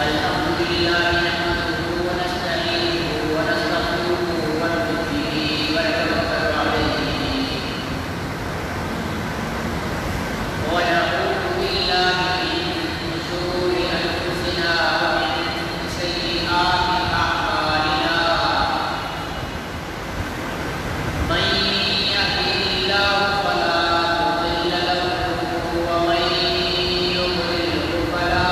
الحمد لله نحمده ونستعينه ونستغفره ونؤمن به ونتوكل عليه ونعوذ بالله من شرور أنفسنا ومن سيئات أعمالنا من يهده الله فلا مضل له ومن يضلله فلا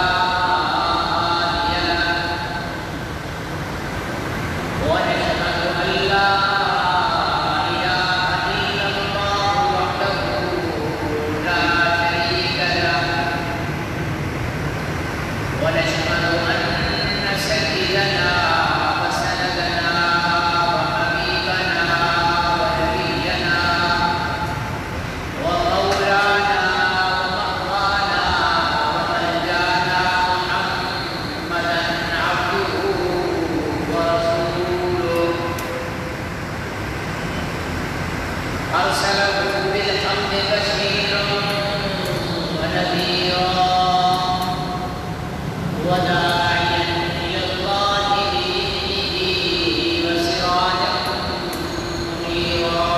هادي له ونشهد أن لا إله إلا الله وحده لا شريك له ونشهد أن سيدنا وسندنا وحبيبنا ونبينا ومولانا ومأوانا وملجانا محمدا عبده ورسوله أرسله بالحق بشيرا ونذيرا وداعيا إلى الله بإذنه وسراجا منيرا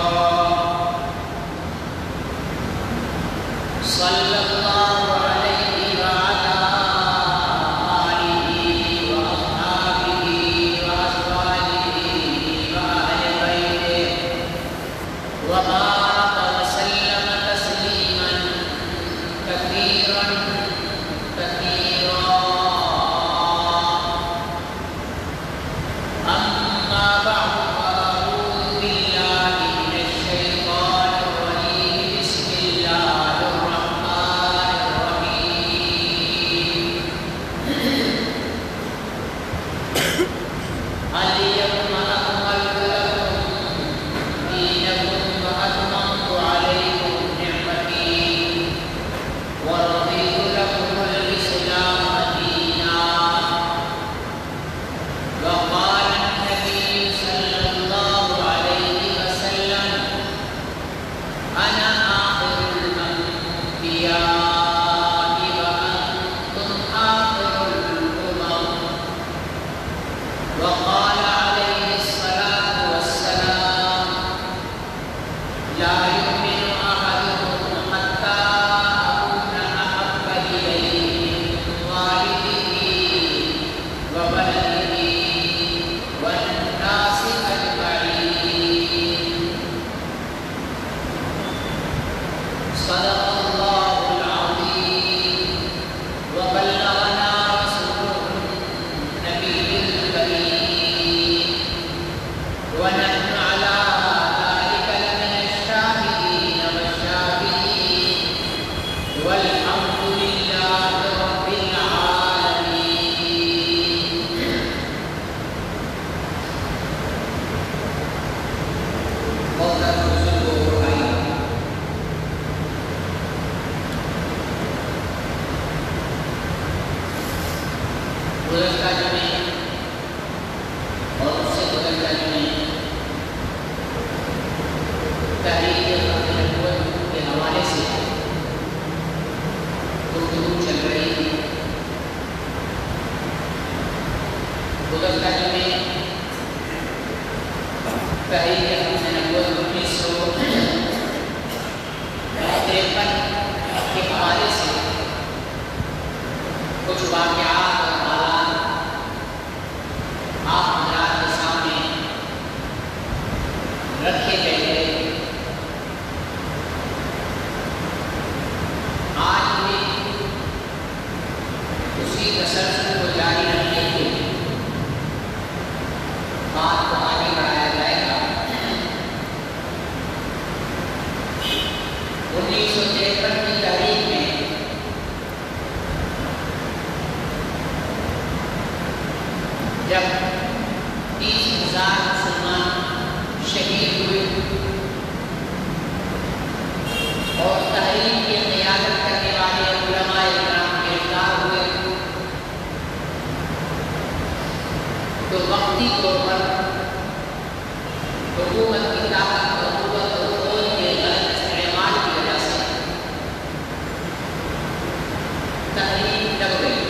صلى الله عليه وعلى آله وأصحابه وأزواجه وأهل بيته وبارك وسلم تسليما كثيرا كثيرا أما بعد فأعوذ بالله من الشيطان الرجيم بسم الله الرحمن الرحيم اليوم أكملت لكم دينكم وأتممت عليكم نعمتي ورضيت لكم الإسلام دينا وقال النبي صلى الله عليه وسلم أنا آخر الأنبياء وأنتم آخر الأمم وقال عليه الصلاة والسلام لا يؤمن أحدكم حتى أكون أحب إليه من والده وولده والناس أجمعين صدق الله العظيم وبلغنا رسوله النبي الكريم ونحن على ذلك لمن الشاهدين والشاكرين والحمد لله رب العالمين محترم بزرگوں اور بھائیوں، گزشتہ جمعے اور اس سے گزشتہ جمعے تحریک ختم نبوت کے حوالے سے گفتگو چل رہی تھی۔ گزشتہ جمعے تحریک ختم نبوت 1953 کے حوالے سے کچھ واقعات اور حالات آپ حضرات کے سامنے رکھے گئے تھے۔ آج بھی اسی تسلسل کو جاری رکھتے ہوئے بات کو آگے بڑھایا جائے گا۔ 1953 کی تاریخ میں جب 30,000 مسلمان شہید ہوئے اور تحریک کی قیادت کرنے والے علماء کرام گرفتار ہوئے تو وقتی طور پر حکومت کی طاقت اور قوت اور فوج کے غلط استعمال کی وجہ سے تحریک دب گئی۔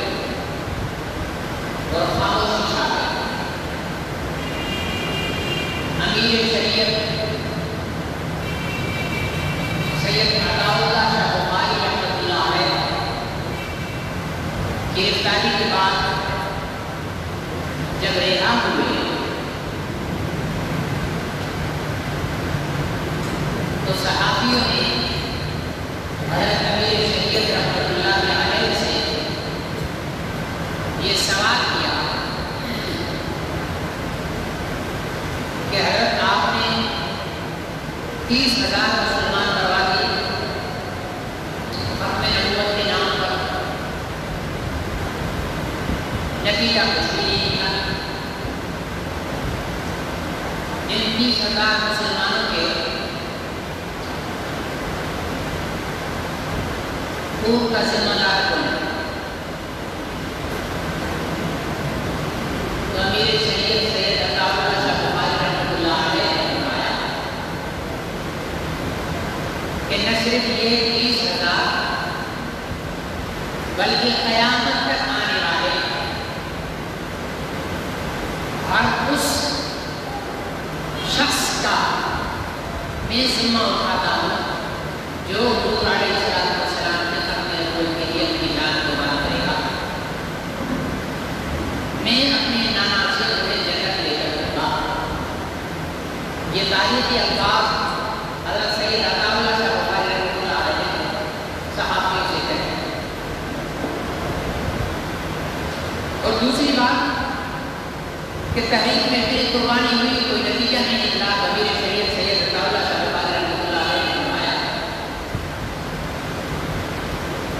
گرفتاری کے بعد جب رہا ہوئے تو صحابیوں نے حضرت امیر شریعت رحمۃ اللہ علیہ سے یہ سوال کیا کہ حضرت آپ نے 30,000 مسلمان کروا دیے اپنے نبوت کے نام پر، نتیجہ کچھ بھی نہیں نکلا۔ ان 30,000 مسلمانوں کے خوب کا ذمہ دار کون ہے؟ تو امیر شریعت سید عطا اللہ شاہ بخاری رحمۃ اللہ علیہ نے فرمایا کہ نہ صرف یہ 30,000 بلکہ قیامت تک آنے والے ہر اس شخص کا میں ذمہ اٹھاتا ہوں جو حضور علیہ السلام نے اپنے رسول کے لیے اپنی جان قربان کرے گا، میں اپنے نانا سے انہیں جنت لے کر دوں گا۔ یہ تاریخی الفاظ حضرت سید عطا اللہ شاہ بخاری رحمۃ اللہ علیہ نے صحابیوں سے کہے۔ اور دوسری بات کہ تحریک میں پھر قربانی ہوئی، کوئی نتیجہ نہیں نکلا۔ امیر شریعت سید عطا اللہ شاہ بخاری رحمۃ اللہ علیہ نے فرمایا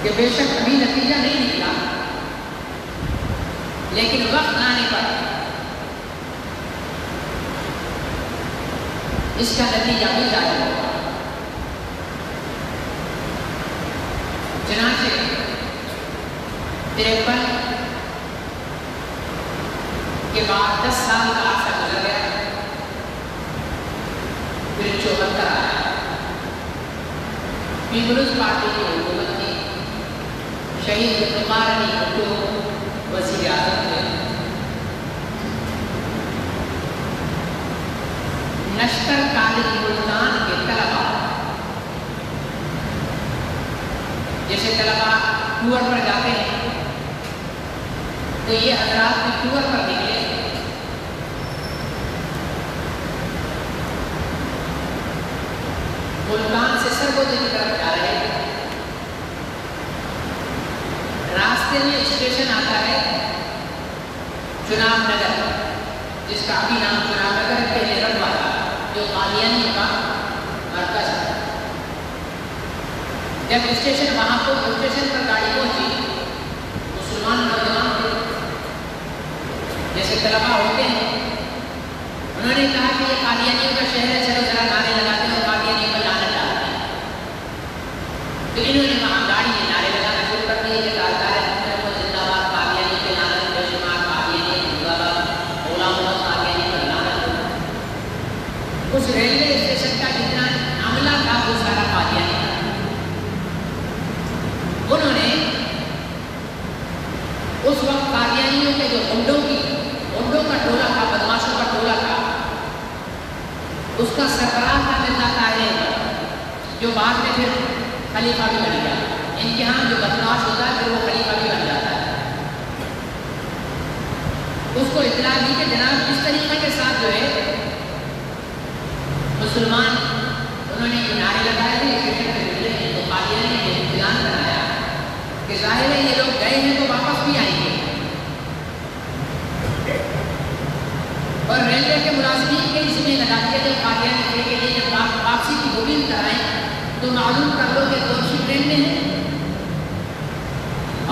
کہ بے شک ابھی نتیجہ نہیں نکلا، لیکن وقت آنے پر اس کا نتیجہ بھی ظاہر ہوگا۔ چنانچہ 53 کے بعد 10 سال کا عرصہ گزر گیا، پھر 74 آیا، پیپلز پارٹی کی حکومت تھی، شہید ذوالفقار علی بھٹو وزیر اعظم تھے۔ نشتر کالج ملتان کے طلبا، جیسے طلبا ٹور پر جاتے ہیں تو یہ حضرات بھی ٹور پر نکلے۔ ملتان سے سرگودا کی طرف جا رہے ہیں، راستے میں اسٹیشن آتا ہے چناب نگر، جس کا ابھی نام چناب نگر پہلے رکھوا تھا، جو قادیانی کا مرکز ہے۔ جب اسٹیشن پر گاڑی پہنچی، مسلمان نوجوان تھے، جیسے طلبا ہوتے ہیں، انہوں نے کہا کہ یہ قادیانیوں کا شہر ہے، چلو ذرا نعرے لگاتے ہیں اور قادیانیوں کو لانا چاہتے ہیں۔ تو انہوں نے وہاں گاڑی میں نعرے لگانا شروع کر دیے کہ تاجدار محترم زندہ باد، قادیانی کے لعنت، بے شمار قادیانی زندہ باد، غلام محمد قادیانی پر لعنت۔ اس ریلوے اسٹیشن کا جتنا عملہ تھا وہ سارا قادیانی تھا۔ انہوں نے اس وقت قادیانیوں کے جو غنڈوں کا ٹولہ تھا، بدماشوں کا ٹولہ تھا، اس کا سربراہ تھا مرزا طاہر، جو بعد میں پھر خلیفہ بھی بن گیا۔ امتحان جو بدماش ہوتا ہے پھر وہ خلیفہ بھی بن جاتا ہے۔ اس کو اطلاع دی کہ جناب اس طریقے کے ساتھ جو ہے مسلمان، انہوں نے جو نعرے لگائے تھے اسٹیشن پہ نکلے ہیں، تو قادیانی نے اعلان بنایا کہ ظاہر ہے یہ لوگ گئے ہیں تو واپس بھی آئیں گے، اور ریلوے کے ملازمین کے اس میں لگا دیا جب قادیانی تھے کہ یہ جب واپسی کی بکنگ کرائیں تو معلوم کر لو کہ کون سی ٹرین میں ہے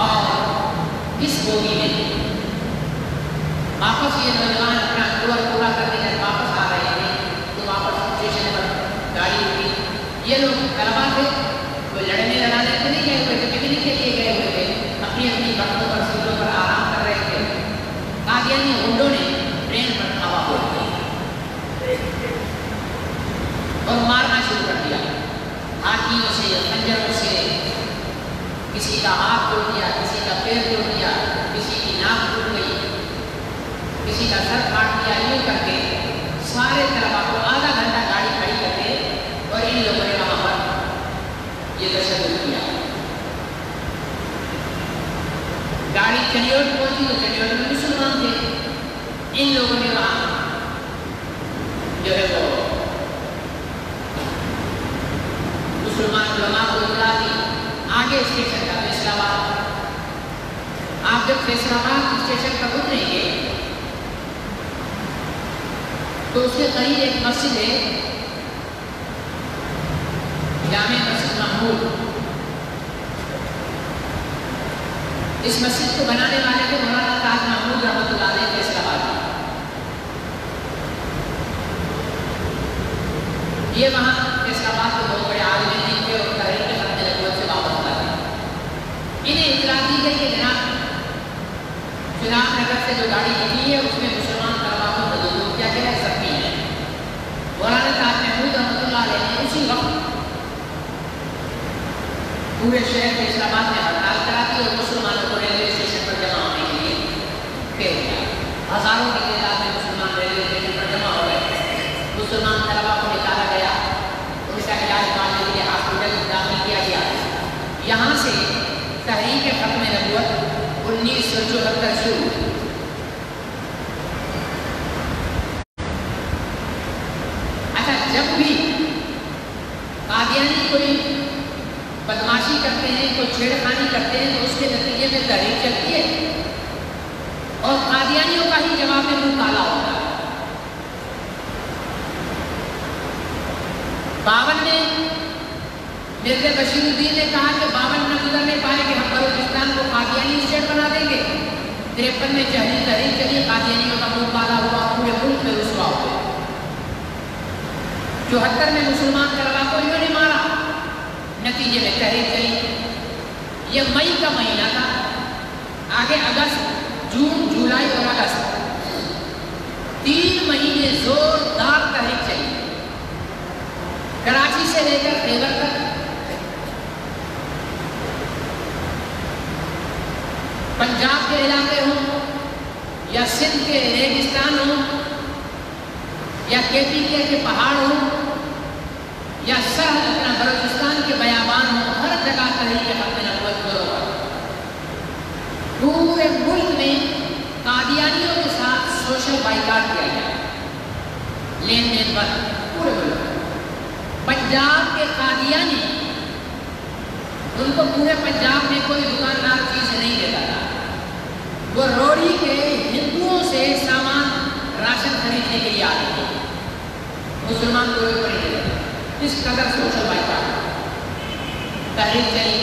اور کس بوگی میں ہے۔ واپس یہ نوجوان اپنا ٹور پورا کرنے جب واپس آ رہے تھے تو واپس اسٹیشن پر گاڑی ہوئی۔ یہ لوگ طلبا تھے، کوئی لڑنے لڑانے سے نہیں گئے ہوئے تھے، پکنک کے لیے گئے ہوئے تھے، اپنی اپنی بستوں پر سیٹوں پر آرام کر رہے تھے۔ قادیانی غنڈوں نے ٹرین پر ہوا ہو اور مارنا شروع کر دیا، ہاتھیوں سے، خنجروں سے، کسی کا ہاتھ توڑ دیا، کسی کا پیر توڑ دیا، کسی کی ناک ٹوٹ گئی، کسی کا سر کاٹ دیا۔ یوں کر کے سارے طلبا کو آدھا گھنٹہ گاڑی کھڑی کر کے اور ان لوگوں نے وہاں پر یہ تشدد کیا۔ گاڑی چنیوٹ پہنچی تو چنیوٹ میں مسلمان تھے. ان لوگوں نے وہاں جو ہے وہ مسلمان علماء کو اطلاع دی. آگے اسٹیشن کا فیصلہ آباد. آپ جب فیصلہ آباد اسٹیشن پر اتریں گے تو اس کے قریب ایک مسجد ہے, جامع مسجد محمود. اس مسجد کو بنانے والے تھے مولانا تاج محمود رحمۃ اللہ علیہ فیصلہ آباد. یہ وہاں فیصلہ آباد کے بہت بڑے عالم دین تھے اور تحریک ختم نبوت سے وابستہ تھے. انہیں اطلاع دی گئی کہ جناب چناب نگر سے جو گاڑی نکلی ہے اس میں مسلمان طلباء کو تجربہ کیا گیا ہے, زخمی ہے. مولانا تاج محمود رحمۃ اللہ علیہ نے اسی وقت پورے شہر فیصلہ آباد میں ہڑتال کرا دی اور مسلمانوں کو ریلوے اسٹیشن پر جمع ہونے کے لیے پھیر دیا. ہزاروں کی تعداد میں مسلمان ریلوے اسٹیشن پر جمع ہو گئے. مسلمان طلباء کو نکالا گیا, ان کا علاج پانے کے لیے ہاسپٹل داخل کیا گیا. یہاں سے تحریک ختم نبوت 1974 شروع ہوئی. اچھا, جب بھی قادیانی کوئی بدماشی کرتے ہیں, کوئی چھیڑخانی کرتے ہیں تو اس کے نتیجے میں تحریک چلتی ہے اور قادیانیوں کا ہی جواب میں منہ کالا ہوتا ہے. 52 میں مرزا بشیر الدین نے کہا کہ 52 نہ گزرنے پائے کہ ہم بلوچستان کو قادیانی اسٹیٹ بنا دیں گے. 53 میں جہلی تحریک چلی, قادیانیوں کا منہ کالا ہوا, پورے ملک میں رسوا ہوئے. 74 میں مسلمان طلباء کو انہوں نے مارا, نتیجے میں تحریک چلی. یہ مئی کا مہینہ تھا. آگے اگست, جون, جولائی اور اگست 3 مہینے زوردار تحریک چلی. کراچی سے لے کر خیبر تک, پنجاب کے علاقے ہوں یا سندھ کے ریگستان ہوں یا KPK کے پہاڑ ہوں یا سرحد اپنا بلوچستان کے بیابان ہوں, ہر جگہ تحریک ختم نبوت ہوا. پورے ملک میں قادیانیوں کے ساتھ سوشل بائیکاٹ کیا گیا, لین دین بند پورے ملک. پنجاب کے قادیانی, ان کو پورے پنجاب میں کوئی دکاندار چیز نہیں دیتا تھا. وہ روڑی کے ہندوؤں سے سامان راشن خریدنے کے لیے آتے تھے, مسلمان کوئی اوپر نہیں دیتا. اس قدر سوشل بائیکاٹ تحریک چلی.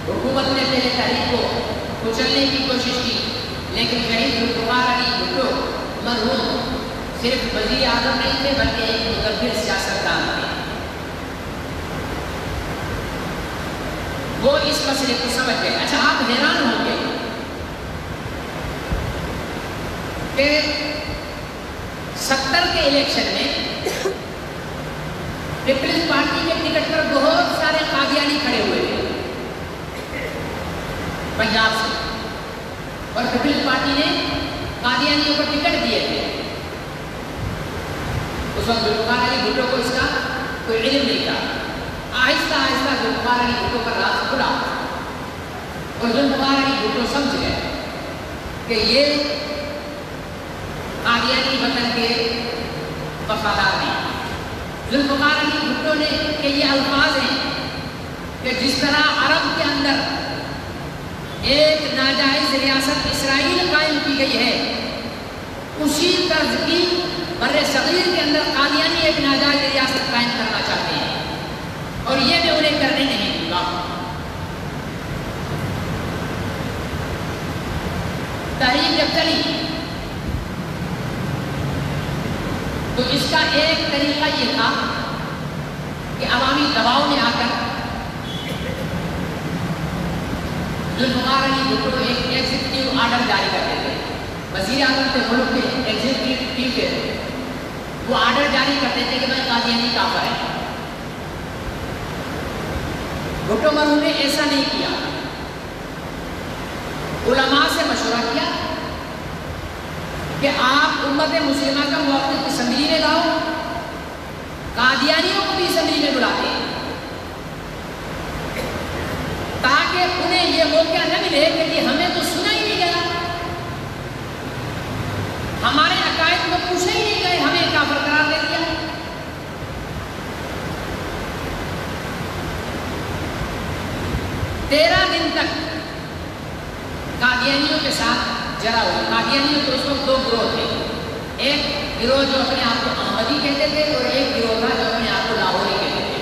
حکومت نے پہلے تحریک کو کچلنے کی کوشش کی, لیکن شہید ذوالفقار علی بھٹو مرحوم صرف وزیر اعظم نہیں تھے بلکہ ایک مدبر سیاستدان تھے. وہ اس مسئلے کو سمجھ گئے. اچھا, آپ حیران ہوں گے کہ 70 کے الیکشن میں پیپلز پارٹی کے ٹکٹ پر بہت سارے قادیانی کھڑے ہوئے تھے پنجاب سے, اور پیپلز پارٹی نے قادیانیوں کو ٹکٹ دیے تھے. اس وقت ذوالفقار علی بھٹو کو اس کا کوئی علم نہیں تھا. آہستہ آہستہ ذوالفقار علی بھٹو کا راز کھلا اور ذوالفقار علی بھٹو سمجھ گئے کہ یہ قادیانی وطن کے وفادار ہیں. ذوالفقار علی بھٹو نے کہ یہ الفاظ ہیں کہ جس طرح عرب کے اندر ایک ناجائز ریاست اسرائیل قائم کی گئی ہے, اسی طرز کی بر صغیر کے اندر قادیانی ایک ناجائز ریاست قائم کرنا چاہتے ہیں اور یہ میں انہیں کرنے نہیں دوں گا. تحریک جب چلی تو اس کا ایک طریقہ یہ تھا کہ عوامی دباؤ میں آ کر ذوالفقار علی بھٹو ایک ایگزیکٹو آرڈر جاری کرتے تھے. وزیر اعظم کے ملک کے ایگزیکٹو کے وہ آرڈر جاری کرتے تھے کہ میں قادیانی کافر ہے. بھٹو مرحوم نے ایسا نہیں کیا. علماء سے مشورہ کیا کہ آپ امت مسلمہ کا موقف اسمبلی میں لاؤ, قادیانیوں کو بھی اسمبلی میں بلاتے ہیں تاکہ انہیں یہ موقع نہ ملے کہ ہمیں تو سنا ہی کے ساتھ جرا ہوئی. قادیانیوں کے اس وقت دو گروہ تھے. ایک گروہ جو اپنے آپ کو احمدی کہتے تھے اور ایک گروہ تھا جو اپنے آپ کو لاہوری کہتے تھے.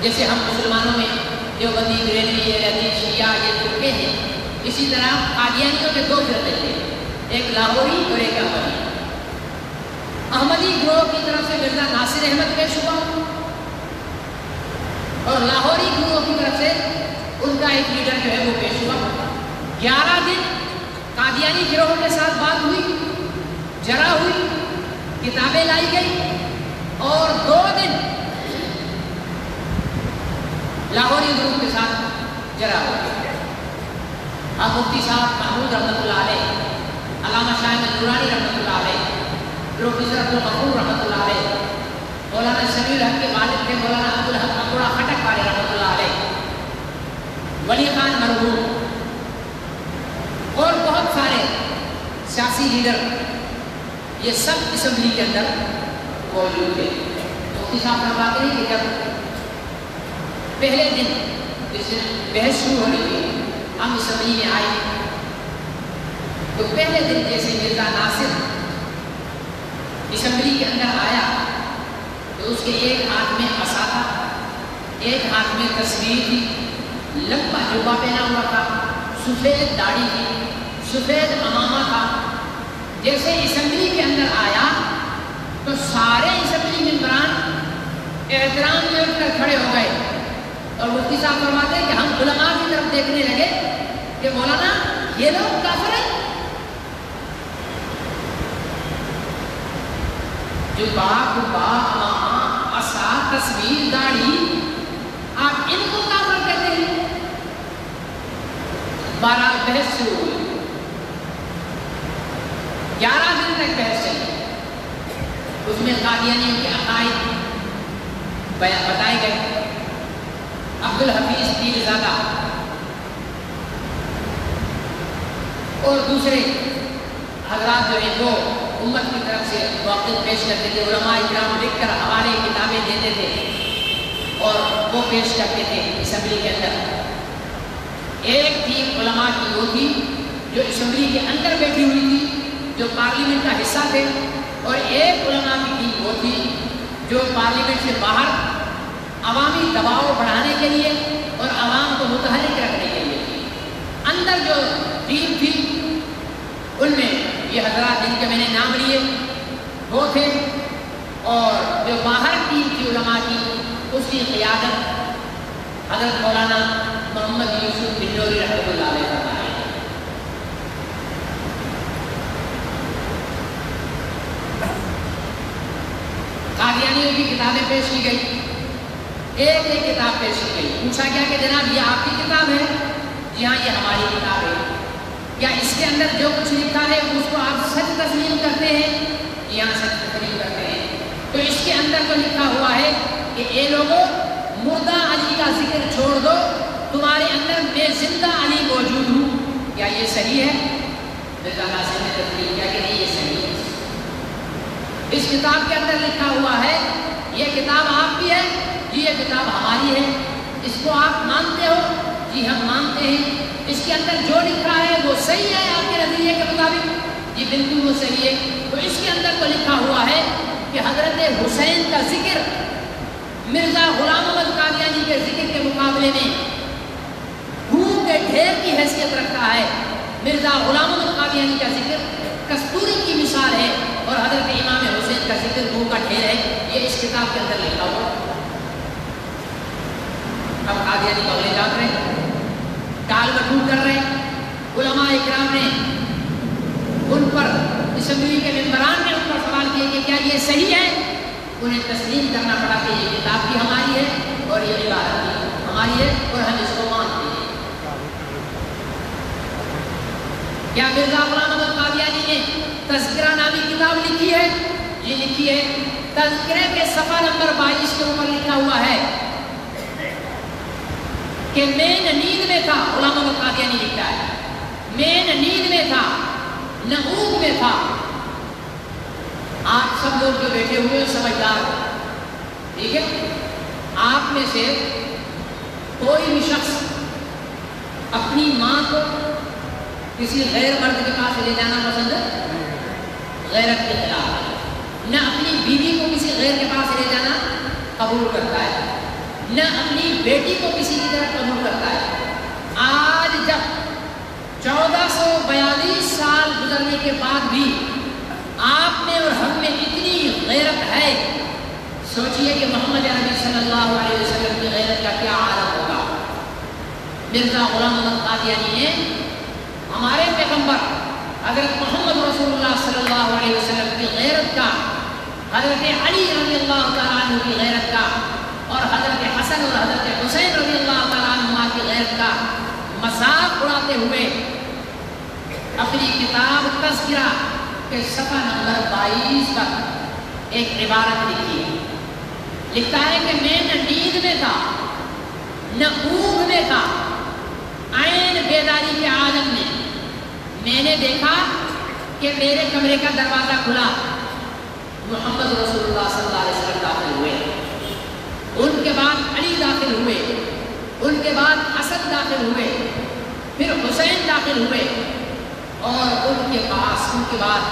جیسے ہم مسلمانوں میں دیوبندی، بریلوی، حدیث، شیعہ یہ فرقے ہیں، اسی طرح قادیانیوں کے دو فرقے تھے، ایک لاہوری اور ایک احمدی. احمدی گروہ کی طرف سے مرزا ناصر احمد پیش ہوا اور لاہوری گروہ کی طرف سے ان کا ایک لیڈر جو ہے وہ پیش ہوا. 11 دن قادیانی گروہ کے ساتھ بات ہوئی، جرا ہوئی، کتابیں لائی گئی اور 2 دن لاہوری گروہ کے ساتھ جرا ہوئی. اب مفتی صاحب محمود رحمۃ اللہ علیہ، علامہ شاہ نورانی رحمۃ اللہ علیہ، پروفیسر عبدالغفور رحمۃ اللہ علیہ، مولانا سمیع الحق کے والد تھے مولانا عبدالحق اکوڑا خٹک والے رحمۃ اللہ علیہ، ولی خان مرحوم اور بہت سارے سیاسی لیڈر، یہ سب اسمبلی کے اندر موجود تھے. مفتی صاحب فرماتے ہیں کہ جب پہلے دن جس دن بحث شروع ہونی تھی ہم اسمبلی میں آئے تو پہلے دن جیسے مرزا ناصر اسمبلی کے اندر آیا تو اس کے ایک ہاتھ میں عصا تھا، ایک ہاتھ میں تصویر تھی، لمبا جبہ پہنا ہوا تھا، سفید داڑھی تھی، سفید امامہ تھا. جیسے اسمبلی کے اندر آیا تو سارے اسمبلی ممبران احترام میں اٹھ کر کھڑے ہو گئے اور مفتی صاحب فرماتے ہیں کہ ہم علماء کی طرف دیکھنے لگے کہ مولانا یہ لوگ کافر ہیں. جبہ امامہ عصا تصویر داڑھی، آپ ان کو کافر کہتے ہیں. 12 بحث شروع ہوئی، 11 دن تک بحث چلی. اس میں قادیانیوں کے عقائد بتائے گئے. عبدالحفیظ پیرزادہ اور دوسرے حضرات جو ہیں وہ امت کی طرف سے موقف پیش کرتے تھے. علماء اکرام لکھ کر حوالے کتابیں دیتے تھے اور وہ پیش کرتے تھے اسمبلی کے اندر. ایک ٹیم علماء کی وہ تھی جو اسمبلی کے اندر بیٹھی ہوئی تھی، جو پارلیمنٹ کا حصہ تھے، اور ایک علماء کی ٹیم وہ تھی جو پارلیمنٹ سے باہر عوامی دباؤ بڑھانے کے لیے اور عوام کو متحرک رکھنے کے لیے تھی. اندر جو ٹیم تھی ان میں یہ حضرات جن کے میں نے نام لیے وہ تھے، اور جو باہر ٹیم تھی علماء کی اس کی قیادت حضرت مولانا محمد یوسف بنوری رحمۃ اللہ علیہ کرتا ہے. قادیانیوں کی کتابیں پیش کی گئی، ایک ایک کتاب پیش کی گئی. پوچھا گیا کہ جناب یہ آپ کی کتاب ہے؟ جی ہاں یہ ہماری کتاب ہے. کیا اس کے اندر جو کچھ لکھا ہے اس کو آپ سچ تسلیم کرتے ہیں؟ جی ہاں سچ تسلیم کرتے ہیں. تو اس کے اندر تو لکھا ہوا ہے کہ اے لوگوں مردہ علی کا ذکر چھوڑ دو، تمہارے اندر میں زندہ علی موجود ہوں. کیا یہ صحیح ہے؟ مرزا ناصر نے تسلیم کیا کہ نہیں یہ صحیح ہے. اس کتاب کے اندر لکھا ہوا ہے یہ کتاب آپ کی ہے؟ جی یہ کتاب ہماری ہے. اس کو آپ مانتے ہو؟ جی ہم مانتے ہیں. اس کے اندر جو لکھا ہے وہ صحیح ہے آپ کے نظریے کے مطابق؟ جی بالکل وہ صحیح ہے. تو اس کے اندر تو لکھا ہوا ہے کہ حضرت حسین کا ذکر مرزا غلام احمد قادیانی کے ذکر کے مقابلے میں خون کے ڈھیر کی حیثیت رکھتا ہے. مرزا غلام احمد قادیانی کا ذکر کستوری کی مثال ہے اور حضرت امام حسین کا ذکر خون کا ڈھیر ہے. یہ اس کتاب کے اندر لکھا ہوا. اب قادیانی بغلے جاگ رہے ہیں، ٹال مٹول کر رہے ہیں. علماء اکرام نے ان پر، اسمبلی کے ممبران نے ان پر سوال کیے کہ کیا یہ صحیح ہے؟ انہیں تسلیم کرنا پڑا کہ یہ کتاب بھی ہماری ہے اور یہ عبارت بھی ہماری ہے اور ہم اس کو مانتے ہیں. کیا مرزا غلام احمد قادیانی نے تذکرہ نامی کتاب لکھی ہے؟ یہ لکھی ہے. تذکرے کے صفحہ نمبر 22 کے اوپر لکھا ہوا ہے کہ میں نیند میں تھا. غلام احمد قادیانی لکھتا ہے میں نیند میں تھا نہ اونگ میں تھا. آپ سب لوگ جو بیٹھے ہوئے سمجھدار ہو، ٹھیک ہے؟ آپ میں سے کوئی بھی شخص اپنی ماں کو کسی غیر مرد کے پاس لے جانا پسند غیرت کے خلاف ہے، نہ اپنی بیوی کو کسی غیر کے پاس لے جانا قبول کرتا ہے، نہ اپنی بیٹی کو کسی کی طرف قبول کرتا ہے۔ آج جب 1442 سال گزرنے کے بعد بھی آپ میں اور ہم میں اتنی غیرت ہے، سوچئے کہ محمد عربی صلی اللہ علیہ وسلم کی غیرت کا کیا عالم ہوگا۔ مرزا غلام احمد قادیانی نے ہمارے پیغمبر حضرت محمد رسول اللہ صلی اللہ علیہ وسلم کی غیرت کا، حضرت علی رضی اللہ تعالیٰ عنہ کی غیرت کا، اور حضرت حسن اور حضرت حسین رضی اللہ تعالیٰ عنہما کی غیرت کا مذاق اڑاتے ہوئے اپنی کتاب تذکرہ کے صفحہ نمبر 22 پر ایک عبارت لکھی ہے۔ لکھتا ہے کہ میں نہ نیند میں تھا نہ اونگ میں تھا، عین بیداری کے عالم میں نے دیکھا کہ میرے کمرے کا دروازہ کھلا، محمد رسول اللہ صلی اللہ علیہ وسلم داخل ہوئے، ان کے بعد علی داخل ہوئے، ان کے بعد حسن داخل ہوئے، پھر حسین داخل ہوئے، اور ان کے بعد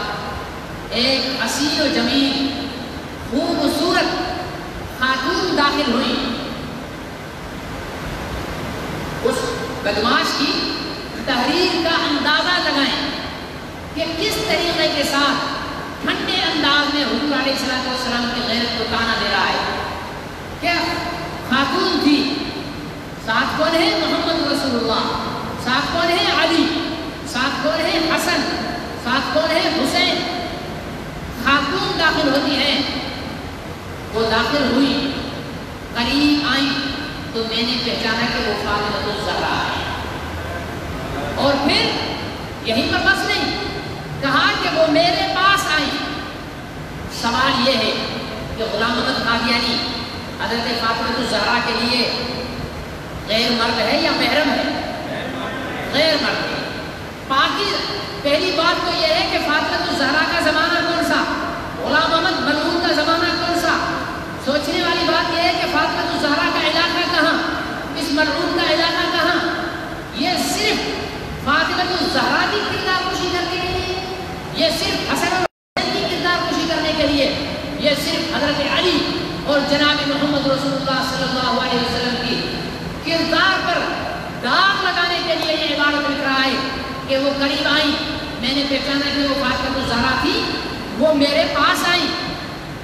ایک حسین و جمیل خوبصورت خاتون داخل ہوئی۔ اس بدماش کی تحریر کا اندازہ لگائیں کہ کس طریقے کے ساتھ ٹھنڈے انداز میں حضور علیہ السلام کی غیرت کو تانا دے رہا ہے۔ کیا خاتون تھی، ساتھ کون ہے؟ محمد رسول اللہ، ساتھ کون ہے؟ علی، ساتھ کون ہے؟ حسن، ساتھ کون ہے؟ حسین۔ خاتون داخل ہوتی ہیں، وہ داخل ہوئی، قریب آئی تو میں نے پہچانا کہ وہ فاطمہ الزہرا ہے۔ اور پھر یہیں پر بس نہیں، کہا کہ وہ میرے پاس آئی۔ سوال یہ ہے کہ غلام احمد قادیانی حضرت فاطمہ الزہرا کے لیے غیر مرد ہے یا محرم ہے؟ غیر مرد ہے۔ پہلی بات تو یہ ہے کہ فاطمہ الزہرا کا زمانہ کون سا؟ غلام احمد ملعون کا زمانہ کون سا؟ سوچنے والی بات یہ ہے کہ فاطمہ الزہرا کا علاقہ کہاں، اس ملعون کا علاقہ کہاں؟ یہ صرف فاطمہ الزہرا کی کردار کشی کرنے کے لیے، یہ صرف حسن اور حسین کی کردار کشی کرنے کے لیے، یہ صرف حضرت علی اور جناب محمد رسول اللہ صلی اللہ علیہ وسلم کی کردار پر داغ لگانے کے لیے یہ عبارت لکھ رہا ہے کہ وہ قریب آئی، میں نے پہچانا کہ وہ فاطمہ الزہرا تھی، وہ میرے پاس آئی،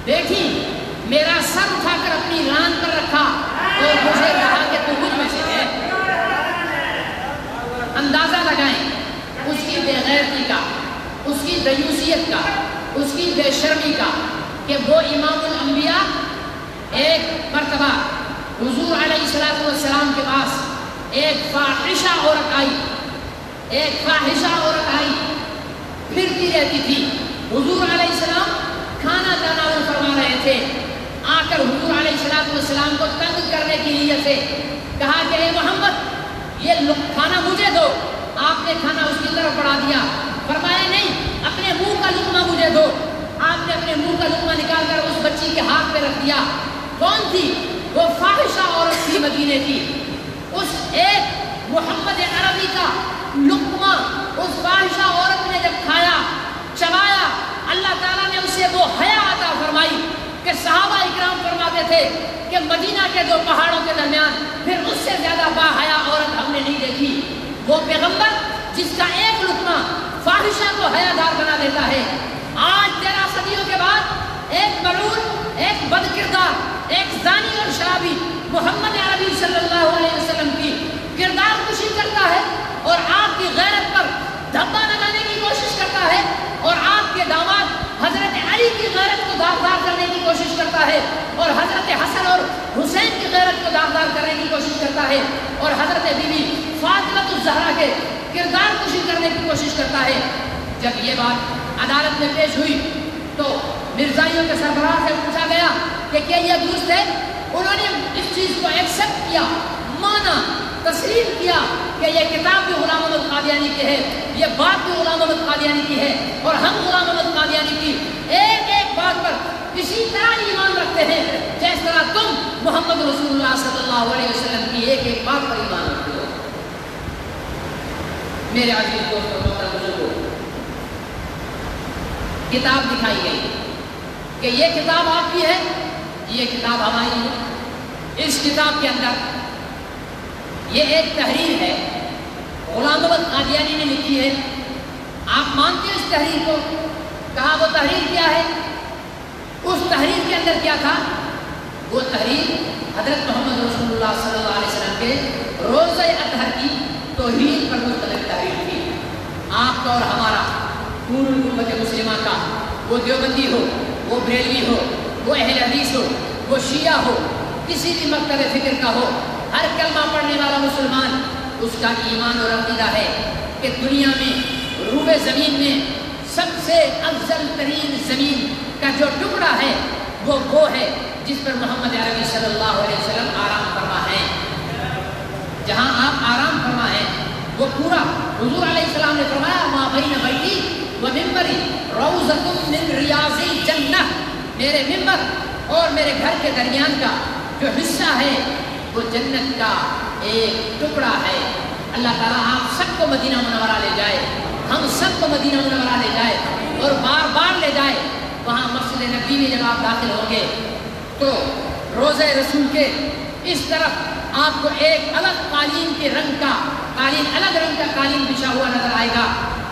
بیٹھی، میرا سر اٹھا کر اپنی ران پر رکھا اور مجھے کہا کہ تو مجھ میں سے ہے۔ اندازہ لگائیں اس کی بے غیرتی کا، اس کی دیوسیت کا، اس کی بے شرمی کا، کہ وہ امام الانبیاء ایک مرتبہ حضور علیہ السلام کے پاس ایک فاحشہ عورت آئی، ایک فاحشہ عورت آئی، پھرتی رہتی تھی۔ حضور علیہ السلام کھانا تناول فرما رہے تھے، آ کر حضور علیہ السلام کو تنگ کرنے کی نیت سے کہا کہ اے محمد یہ کھانا مجھے دو۔ آپ نے کھانا اس کی طرف بڑھا دیا، فرمایا نہیں، اپنے منہ کا لقمہ مجھے دو۔ آپ نے اپنے منہ کا لقمہ نکال کر اس بچی کے ہاتھ پہ رکھ دیا۔ کون تھی وہ؟ فاحشہ عورت تھی، مدینے کی۔ اس ایک محمد عربی کا لقمہ اس فاحشہ عورت نے جب کھایا، چبایا، اللہ تعالیٰ نے اسے وہ حیا عطا فرمائی کہ صحابہ اکرام فرماتے تھے کہ مدینہ کے دو پہاڑوں کے درمیان پھر اس سے زیادہ با حیا عورت ہم نے نہیں دیکھی۔ وہ پیغمبر جس کا ایک لقمہ فاحشہ کو حیا دار بنا دیتا ہے، آج 13 صدیوں کے بعد ایک ملعون، ایک بد کردار، ایک زانی اور شرابی محمد عربی صلی اللہ علیہ وسلم کی کردار کشی کرتا ہے اور آپ کی غیرت پر دھبا لگانے کی کوشش کرتا ہے، اور آپ کے داماد حضرت علی کی غیرت کو داغدار کرنے کی کوشش کرتا ہے، اور حضرت حسن اور حسین کی غیرت کو داغدار کرنے کی کوشش کرتا ہے، اور حضرت بی بی فاطمہ الزہرا کے کردار کشی کرنے کی کوشش کرتا ہے۔ جب یہ بات عدالت میں پیش ہوئی تو مرزائیوں کے سربراہ سے پوچھا گیا کہ کیا یہ درست ہے؟ انہوں نے اس چیز کو ایکسپٹ کیا، مانا، تسلیم کیا کہ یہ کتاب بھی غلام احمد قادیانی کی ہے، یہ بات بھی غلام احمد قادیانی کی ہے، اور ہم غلام احمد قادیانی کی ایک ایک بات پر اسی طرح ایمان رکھتے ہیں جس طرح تم محمد رسول اللہ صلی اللہ علیہ وسلم کی ایک ایک بات پر ایمان رکھتے ہو۔ میرے عزیز دوستوں محترم بزرگوں، کتاب دکھائی گئی کہ یہ کتاب آپ کی ہے، یہ کتاب ہماری ہے۔ اس کتاب کے اندر یہ ایک تحریر ہے، غلام محمد قادیانی نے لکھی ہے۔ آپ مانتے ہیں اس تحریر کو؟ کہا وہ تحریر کیا ہے؟ اس تحریر کے اندر کیا تھا؟ وہ تحریر حضرت محمد رسول اللہ صلی اللہ علیہ وسلم کے روزہ اطہر کی توحید پر مشتمل تحریر تھی۔ آپ کا اور ہمارا پوری امت مسلمہ کا، وہ دیوبندی ہو، وہ بریلوی ہو، وہ اہل حدیث ہو، وہ شیعہ ہو، کسی بھی مکتب فکر کا ہو، ہر کلمہ پڑھنے والا مسلمان، اس کا ایمان اور عقیدہ ہے کہ دنیا میں روئے زمین میں سب سے افضل ترین زمین کا جو ٹکڑا ہے وہ ہے جس پر محمد عربی صلی اللہ علیہ وسلم آرام فرما ہے۔ جہاں آپ آرام فرما ہیں وہ پورا، حضور علیہ السلام نے فرمایا ما بین بیتی و ممبری روضۃ من ریاض الجنہ، میرے ممبر اور میرے گھر کے درمیان کا جو حصہ ہے وہ جنت کا ایک ٹکڑا ہے۔ اللہ تعالیٰ آپ سب کو مدینہ منورہ لے جائے، ہم سب کو مدینہ منورہ لے جائے اور بار بار لے جائے۔ وہاں مسجد نبی میں جب آپ داخل ہوں گے تو روضہ رسول کے اس طرف آپ کو ایک الگ قالین کے رنگ کا قالین، الگ رنگ کا قالین بچھا ہوا نظر آئے گا،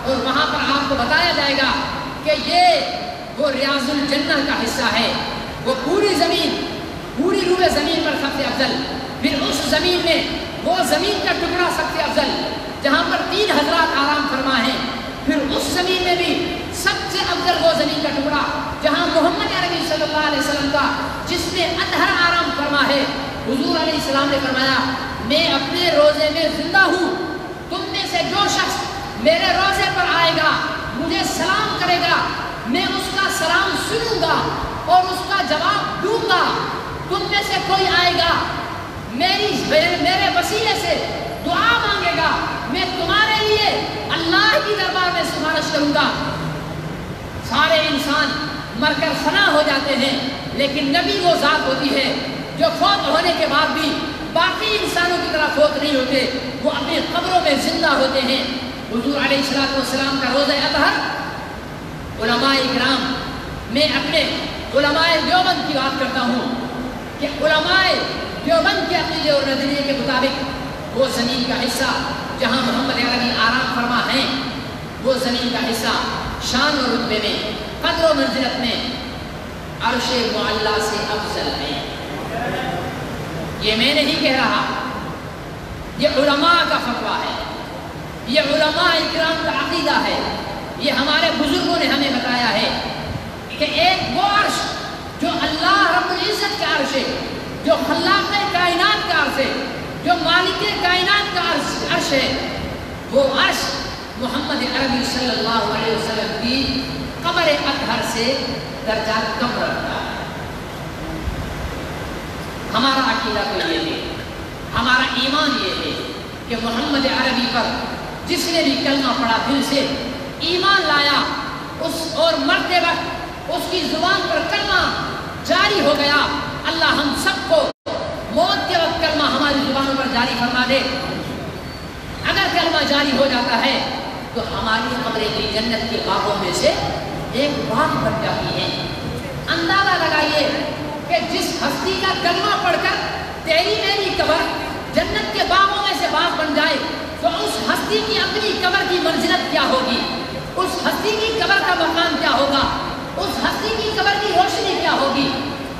اور وہاں پر آپ کو بتایا جائے گا کہ یہ وہ ریاض الجنہ کا حصہ ہے، وہ پوری زمین، پوری روئے زمین پر سب سے افضل۔ پھر اس زمین میں وہ زمین کا ٹکڑا سب سے افضل جہاں پر 3 حضرات آرام فرما ہیں۔ پھر اس زمین میں بھی سب سے افضل وہ زمین کا ٹکڑا جہاں محمد عربی صلی اللہ علیہ وسلم کا، جس میں اطہر آرام فرما ہے۔ حضور علیہ السلام نے فرمایا میں اپنے روزے میں زندہ ہوں، تم میں سے جو شخص میرے روزے پر آئے گا، مجھے سلام کرے گا، میں اس کا سلام سنوں گا اور اس کا جواب دوں گا۔ تم میں سے کوئی آئے گا میرے وسیلے سے دعا مانگے گا، میں تمہارے لیے اللہ کی دربار میں سفارش کروں گا۔ سارے انسان مر کر فنا ہو جاتے ہیں، لیکن نبی وہ ذات ہوتی ہے جو فوت ہونے کے بعد بھی باقی انسانوں کی طرح فوت نہیں ہوتے، وہ اپنی قبروں میں زندہ ہوتے ہیں۔ حضور علیہ السلام کا روزہ اطہر، علماء اکرام، میں اپنے علماء دیوبند کی بات کرتا ہوں کہ علماء دیوبند کے عقیدے اور نظریے کے مطابق وہ زمین کا حصہ جہاں محمد عربی آرام فرما ہیں، وہ زمین کا حصہ شان و رتبے میں، قدر و منزلت میں عرش معلیٰ سے افضل ہے۔ یہ میں نہیں کہہ رہا، یہ علماء کا فتویٰ ہے، یہ علماء اکرام کا عقیدہ ہے، یہ ہمارے بزرگوں نے ہمیں بتایا ہے کہ ایک وہ عرش جو اللہ رب العزت کا عرش ہے، جو خلاق کائنات کا عرش ہے، جو مالک کائنات کا عرش ہے، وہ عرش محمد عربی صلی اللہ علیہ وسلم کی قبر اطہر سے درجہ کم رکھتا ہے۔ ہمارا عقیدہ تو یہ ہے، ہمارا ایمان یہ ہے کہ محمد عربی پر جس نے بھی کلمہ پڑھا، دل سے ایمان لایا، اور مرتے وقت اس کی زبان پر کلمہ جاری ہو گیا، اللہ ہم سب کو موت کے وقت کلمہ ہماری زبانوں پر جاری فرما دے۔ اگر کلمہ جاری ہو جاتا ہے تو ہماری قبریں بھی جنت کے باغوں میں سے ایک باغ بن جاتی ہے۔ اندازہ لگائیے کہ جس ہستی کا کلمہ پڑھ کر تیری میری قبر جنت کے باغوں میں سے باغ بن جائے تو اس ہستی کی اپنی قبر کی منزلت کیا ہوگی، اس ہستی کی قبر کا مقام کیا ہوگا، اس ہستی کی قبر کی روشنی کیا ہوگی،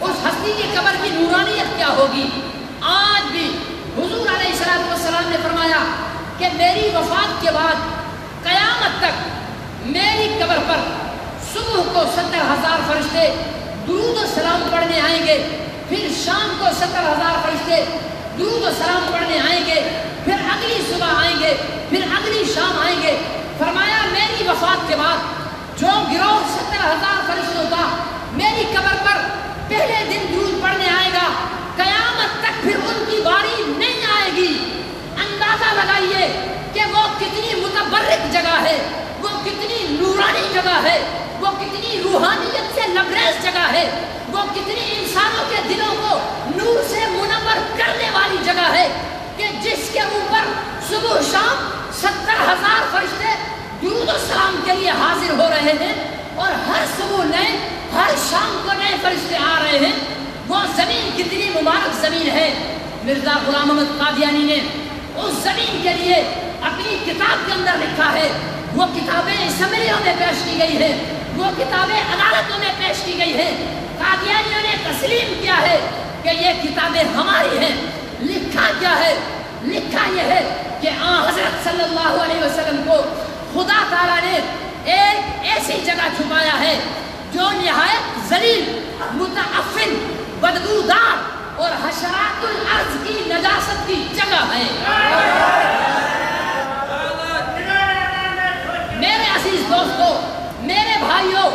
اس ہستی کی قبر کی نورانیت کیا ہوگی۔ آج بھی حضور علیہ السلام نے فرمایا کہ میری وفات کے بعد قیامت تک میری قبر پر صبح کو 70,000 فرشتے درود و سلام پڑھنے آئیں گے، پھر شام کو 70,000 فرشتے درود و سلام پڑھنے آئیں گے، پھر اگلی صبح آئیں گے، پھر اگلی شام آئیں گے۔ فرمایا میری وفات کے بعد جو گروہ 70,000 فرشتوں کا میری قبر پر پہلے دن درود پڑھنے آئے گا، قیامت تک پھر ان کی باری نہیں آئے گی۔ اندازہ لگائیے کہ وہ کتنی متبرک جگہ ہے، وہ کتنی نورانی جگہ ہے، وہ کتنی روحانیت سے لبریز جگہ ہے، وہ کتنی انسانوں کے دلوں کو نور سے منور کرنے والی جگہ ہے کہ جس کے اوپر صبح شام 70,000 فرشتے درود و سلام کے لیے حاضر ہو رہے ہیں، اور ہر صبح نئے، ہر شام کو نئے فرشتے آ رہے ہیں۔ وہ زمین کتنی مبارک زمین ہے۔ مرزا غلام احمد قادیانی نے اس زمین کے لیے اپنی کتاب کے اندر لکھا ہے، وہ کتابیں اسمبلیوں میں پیش کی گئی ہیں، وہ کتابیں عدالتوں میں پیش کی گئی ہیں۔ قادیانیوں نے تسلیم کیا ہے کہ یہ کتابیں ہماری ہیں۔ لکھا کیا ہے؟ لکھا یہ ہے کہ حضرت صلی اللہ علیہ وسلم کو خدا تعالیٰ نے ایک ایسی جگہ چھپایا ہے جو نہایت ذلیل، متعفن، بدبودار اور حشرات الارض کی نجاست کی جگہ ہے۔ میرے عزیز دوستو، میرے بھائیوں،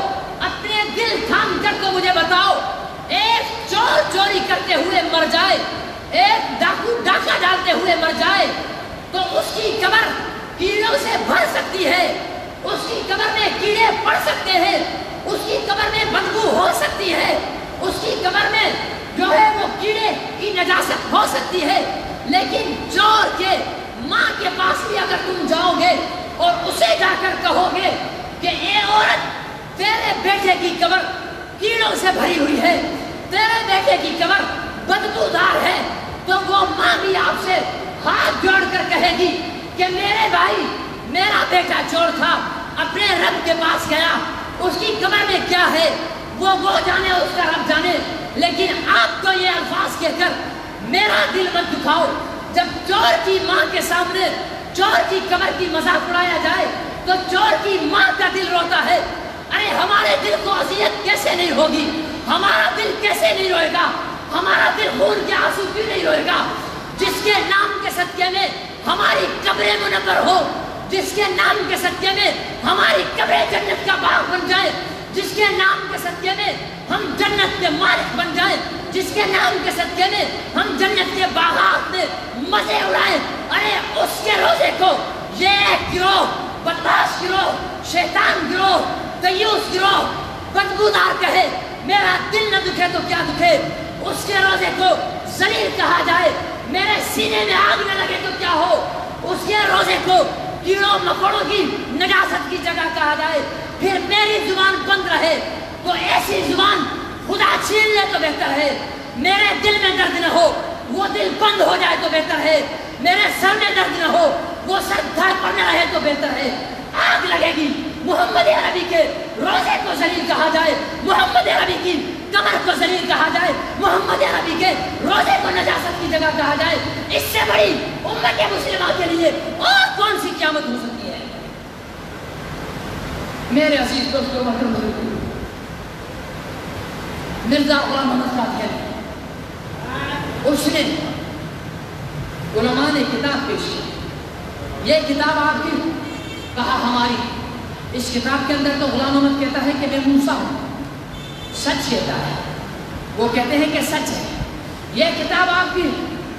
اپنے دل تھام کر تو مجھے بتاؤ، ایک چور چوری کرتے ہوئے مر جائے، ایک ڈاکو ڈاکہ ڈالتے ہوئے مر جائے تو اس کی قبر کیڑوں سے بھر سکتی ہے، اس کی قبر میں کیڑے پڑ سکتے ہیں، اس کی قبر میں بدبو ہو سکتی ہے، اس کی قبر میں جو ہے وہ کیڑے کی نجاست ہو سکتی ہے، لیکن چور کے ماں کے پاس بھی اگر تم جاؤ گے اور اسے جا کر کہو گے کہ اے عورت، تیرے بیٹے کی قبر کیڑوں سے بھری ہوئی ہے، تیرے بیٹے کی قبر بدبودار ہے، تو وہ ماں بھی آپ سے ہاتھ جوڑ کر کہے گی کہ میرے بھائی، میرا بیٹا چور تھا، اپنے رب کے پاس گیا، اس کی قبر میں کیا ہے وہ جانے، اس کا رب جانے، لیکن آپ تو یہ الفاظ کہہ کر میرا دل مت دکھاؤ۔ جب چور کی ماں کے سامنے چور کی قبر کی مذاق اڑایا جائے تو چور کی ماں کا دل روتا ہے۔ ارے ہمارے دل کو اذیت کیسے نہیں ہوگی؟ ہمارا دل کیسے نہیں روئے گا؟ ہمارا دل خون کے آنسو کیوں نہیں روئے گا؟ جس کے نام کے صدقے میں ہماری قبریں منور ہو، جس کے نام کے صدقے میں ہماری قبریں جنت کا باغ بن جائے، جس کے نام کے صدقے میں ہم جنت کے مالک بن جائیں، جس کے نام کے صدقے میں ہم جنت کے باغات میں مزے اڑائیں، ارے اس کے روزے کو یہ گروہ، بدماش گروہ، شیطان گروہ، دیوس گروہ، بدبودار کہے، میرا دل نہ دکھے تو کیا دکھے، اس کے روزے کو ذلیل کہا جائے، میرے سینے میں آگ نہ لگے تو کیا ہو، اس کے روزے کو کیڑوں مکوڑوں کی نجاست کی جگہ کہا جائے، پھر میری زبان بند رہے تو ایسی زبان خدا چھین لے تو بہتر ہے، میرے دل میں درد نہ ہو وہ دل بند ہو جائے تو بہتر ہے، میرے سر میں درد نہ ہو وہ سر دھڑ پر نہ رہے تو بہتر ہے۔ آگ لگے گی، محمد عربی کے روزے کو ذلیل کہا جائے، محمد عربی کی قبر کو ذلیل کہا جائے، محمد عربی کے روزے کو نجاست کی جگہ کہا جائے، اس سے بڑی امت مسلمہ کے لیے اور کون سی قیامت ہو سکتی ہے؟ میرے عزیز دوستو، مرزا غلام احمد قادیانی، اس نے علماء نے کتاب پیش کی، یہ کتاب آپ کی، کہا ہماری، اس کتاب کے اندر تو غلام احمد کہتا ہے کہ میں موسیٰ ہوں، سچ کہتا ہے، وہ کہتے ہیں کہ سچ ہے، یہ کتاب آپ کی،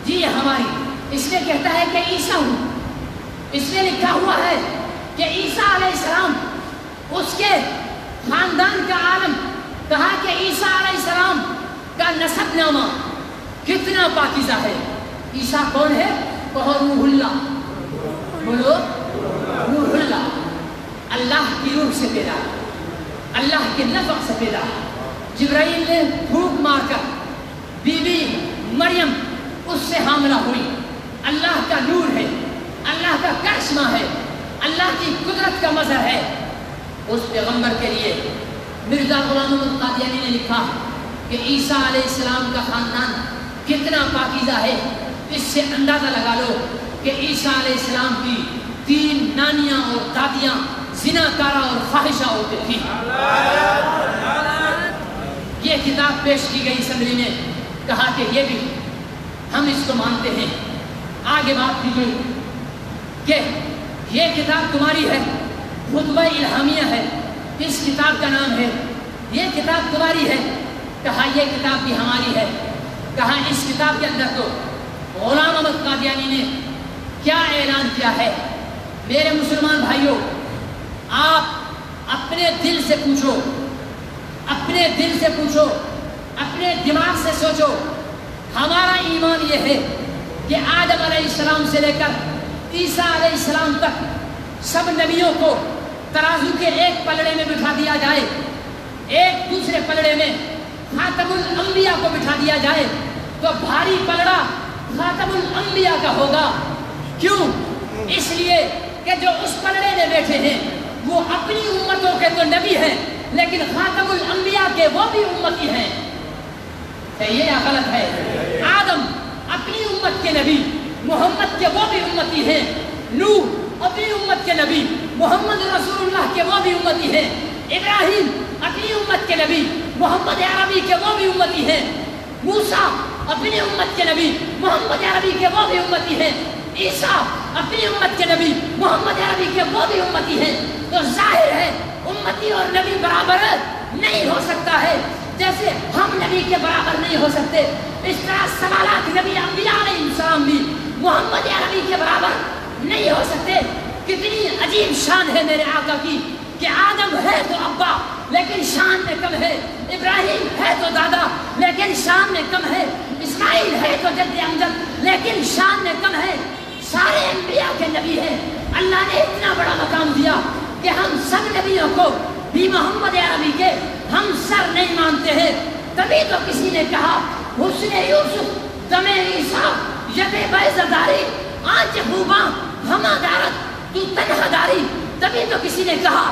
جی یہ ہماری، اس نے کہتا ہے کہ عیسیٰ ہوں، اس نے لکھا ہوا ہے کہ عیسیٰ علیہ السلام، اس کے خاندان کا عالم، کہا کہ عیسیٰ علیہ السلام کا نسب نامہ کتنا پاکیزہ ہے۔ عیسیٰ کون ہے؟ کہو روح اللہ، بولو روح اللہ، اللہ کی روح سے پیدا، اللہ کے نفخ سے پیدا۔ جبرائیل نے پھونک مار کر بی بی مریم اس سے حاملہ ہوئی، اللہ کا نور ہے، اللہ کا کرشمہ ہے، اللہ کی قدرت کا مظہر ہے۔ اس پیغمبر کے لیے مرزا غلام احمد قادیانی نے لکھا کہ عیسیٰ علیہ السلام کا خاندان کتنا پاکیزہ ہے، اس سے اندازہ لگا لو کہ عیسیٰ علیہ السلام کی 3 نانیاں اور دادیاں زناکارہ اور فاحشہ ہوتے تھیں۔ یہ کتاب پیش کی گئی اسمبلی میں، کہا کہ یہ بھی ہم اس کو مانتے ہیں۔ آگے بات کی گئی کہ یہ کتاب تمہاری ہے، خطبہ الہامیہ ہے، اس کتاب کا نام ہے، یہ کتاب تمہاری ہے، کہا یہ کتاب بھی ہماری ہے۔ کہا اس کتاب کے اندر تو غلام احمد قادیانی نے کیا اعلان کیا ہے؟ میرے مسلمان بھائیوں، آپ اپنے دل سے پوچھو، اپنے دل سے پوچھو، اپنے دماغ سے سوچو، ہمارا ایمان یہ ہے کہ آدم علیہ السلام سے لے کر عیسیٰ علیہ السلام تک سب نبیوں کو ترازو کے ایک پلڑے میں بٹھا دیا جائے، ایک دوسرے پلڑے میں خاتم الانبیاء کو بٹھا دیا جائے، تو بھاری پلڑا خاتم الانبیاء کا ہوگا۔ کیوں؟ اس لیے کہ جو اس پلڑے میں بیٹھے ہیں وہ اپنی امتوں کے تو نبی ہیں، لیکن خاتم الانبیاء کے وہ بھی امتی ہیں۔ یہ یا غلط ہے؟ آدم اپنی امت کے نبی، محمد کے وہ بھی امتی ہیں۔ نوح اپنی امت کے نبی، محمد رسول اللہ کے وہ بھی امتی ہیں۔ ابراہیم اپنی امت کے نبی، محمد عربی کے وہ بھی امتی ہیں۔ موسیٰ اپنی امت کے نبی، محمد عربی کے وہ بھی امتی ہیں۔ عیسیٰ اپنی امت کے نبی، محمد عربی کے وہ بھی امتی ہیں۔ تو ظاہر ہے امتی اور نبی برابر نہیں ہو سکتا ہے، جیسے ہم نبی کے برابر نہیں ہو سکتے، اس طرح سوالات نبی انبیاء علیہ السلام بھی محمد عربی کے برابر نہیں ہو سکتے۔ کتنی عجیب شان ہے میرے آقا کی کہ آدم ہے تو ابا لیکن شان میں کم ہے، ابراہیم ہے تو دادا لیکن شان میں کم ہے، اسماعیل ہے تو جد امجد لیکن شان میں کم ہے۔ سارے انبیاء کے نبی ہیں۔ اللہ نے اتنا بڑا مقام دیا کہ ہم سب نبیوں کو بھی محمد عربی کے ہم سر نہیں مانتے ہیں۔ تبھی تو کسی نے کہا حسن یوسف دم عیسیٰ ید بیضداری آنچ خوباں ہما دارت تو تنہا داری۔ تبھی تو کسی نے کہا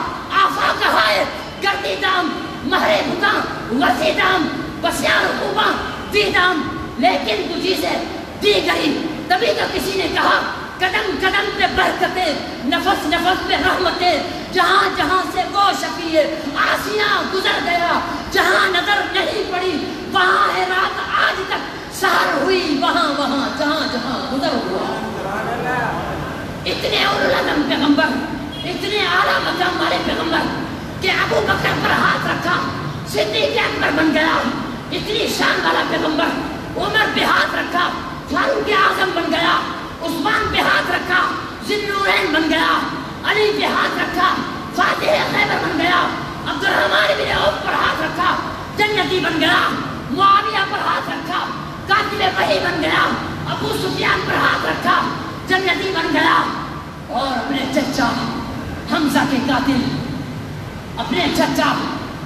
آفاق ہائے گردی دام مہر بھتاں وسیع دام بسیار خوباں دی دام لیکن تو چیزیں دی گئی۔ تبھی تو کسی نے کہا قدم قدم پہ برکتیں نفس نفس پہ رحمتیں، جہاں جہاں سے وہ شفیع آسیاں گزر گیا، جہاں نظر نہیں پڑی وہاں ہے رات آج تک سحر ہوئی، وہاں وہاں جہاں جہاں گزر ہوا۔ اتنے اولوالعزم پیغمبر، اتنے اعلیٰ مقام والے پیغمبر کہ ابو بکر پر ہاتھ رکھا صدیق اکبر بن گیا، اتنی شان والا پیغمبر عمر پہ ہاتھ رکھا فاروق اعظم بن گیا، عثمان پہ ہاتھ رکھا ذی النورین بن گیا، علی پہ ہاتھ رکھا فاتح خیبر بن گیا، عبد الرحمن بن عوف پر ہاتھ رکھا جنتی بن گیا، معاویہ پر ہاتھ رکھا قاتل وحی بن گیا، ابو سفیان پر ہاتھ رکھا جنتی بن گیا، اور اپنے چچا حمزہ کے قاتل، اپنے چچا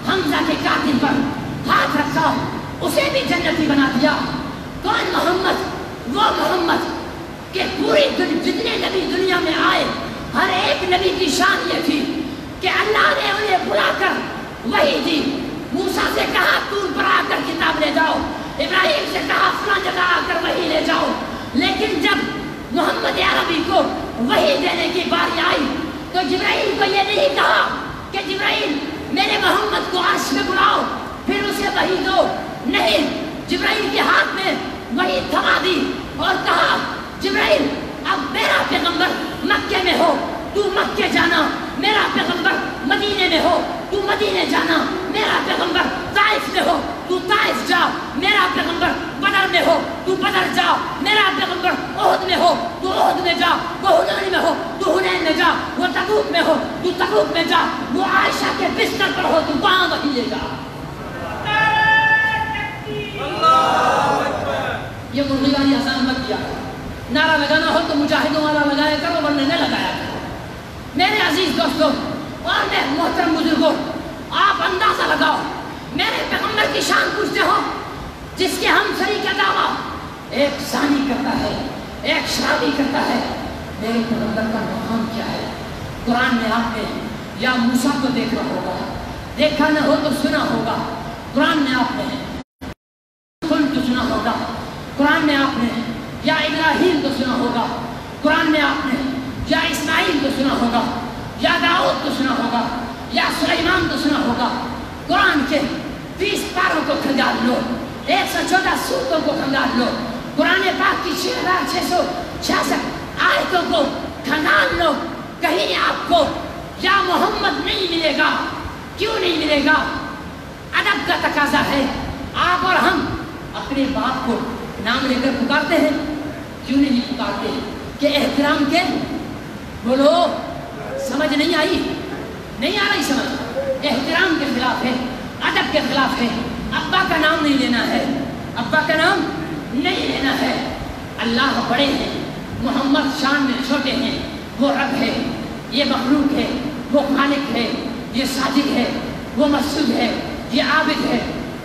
حمزہ کے قاتل پر ہاتھ رکھا، اسے بھی جنتی بنا دیا۔ کون؟ محمد، وہ محمد کہ پوری جتنے نبی دنیا میں آئے ہر ایک نبی کی شان یہ تھی کہ اللہ نے انہیں بلا کر وحی دی۔ موسیٰ سے کہا طور پر آ کر کتاب لے جاؤ، ابراہیم سے کہا فلاں جگہ آ کر وحی لے جاؤ، لیکن جب محمد عربی کو وحی دینے کی باری آئی تو جبرائیل کو یہ نہیں کہا کہ جبرائیل میرے محمد کو عرش میں بلاؤ پھر اسے وحی دو، نہیں، جبرائیل کے ہاتھ میں وحی تھما دی اور کہا جبرائیل اب میرا پیغمبر مکے میں ہو تو مکے جانا، میرا پیغمبر مدینے میں ہو تو مدینے جانا، میرا پیغمبر طائف میں ہو تو طائف جا، میرا پیغمبر بدر میں ہو تو بدر جا، میرا پیغمبر احد میں ہو تو احد میں جا، وہ حنین میں ہو تو حنین میں جا، وہ تبوک میں ہو تو تبوک میں جا، وہ عائشہ کے بستر پر ہو تو وہاں وحی لے جا۔ یہ مرغی والی آسان مت کیا کرو، نعرہ لگانا ہو تو مجاہدوں والا لگایا کرو ورنہ نہ لگایا کرو۔ میرے عزیز دوستوں اور میں محترم بزرگوں، آپ اندازہ لگاؤ میرے پیغمبر کی شان پوچھتے ہو جس کے ہم سری کا دعویٰ ایک زانی کرتا ہے، ایک شرابی کرتا ہے، میرے پیغمبر کا مقام کیا ہے؟ قرآن میں آپ نے یا موسیٰ کو دیکھا ہوگا، دیکھا نہ ہو تو سنا ہوگا، قرآن میں آپ نے کل تو سنا ہوگا، قرآن میں آپ نے یا ابراہیم کو سنا ہوگا، قرآن میں آپ نے یا اسماعیل کو سنا ہوگا، یا داؤد کو سنا ہوگا، یا سلیمان کو سنا ہوگا۔ قرآن کے 20 پاروں کو کھنگال لو، 114 سورتوں کو کھنگال لو، قرآن پاک کی 6666 آیتوں کو کھنگال لو، کہیں آپ کو یا محمد نہیں ملے گا۔ کیوں نہیں ملے گا؟ ادب کا تقاضا ہے۔ آپ اور ہم اپنے باپ کو نام لے کر پکارتے ہیں، کیوں نہیں پکارتے کہ احترام کے؟ بولو، سمجھ نہیں آئی؟ نہیں آ رہی سمجھ؟ احترام کے خلاف ہے، ادب کے خلاف ہے۔ ابا کا نام نہیں لینا ہے، ابا کا نام نہیں لینا ہے۔ اللہ بڑے ہیں، محمد شان میں چھوٹے ہیں، وہ رب ہے، یہ مخلوق ہے، وہ خالق ہے، یہ ساجد ہے، وہ مسجود ہے، یہ عابد ہے،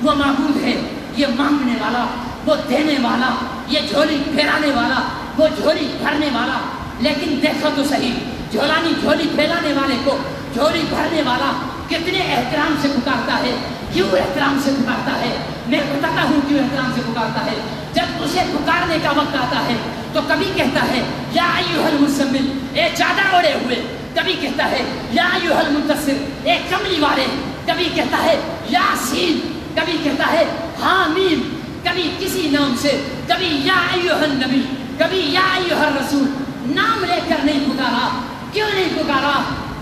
وہ معبود ہے، یہ مانگنے والا، وہ دینے والا، یہ جھولی پھیلانے والا، وہ جھولی بھرنے والا۔ لیکن دیکھو تو صحیح، جھولی پھیلانے والے کو جھولی بھرنے والا کتنے احترام سے پکارتا ہے، کیوں احترام سے پکارتا ہے؟ میں بتاتا ہوں کیوں احترام سے پکارتا ہے۔ جب اسے پکارنے کا وقت آتا ہے تو کبھی کہتا ہے یا ایھا المزمل، اے چادر اوڑے ہوئے، کبھی کہتا ہے یا ایھا المدثر، اے کملی والے، کبھی کہتا ہے یاسین، کبھی کہتا ہے حامیم، کبھی کسی نام سے، کبھی یا ایھا النبی، کبھی یا ایھا الرسول، نام لے کر نہیں پکارا۔ کیوں نہیں پکارا؟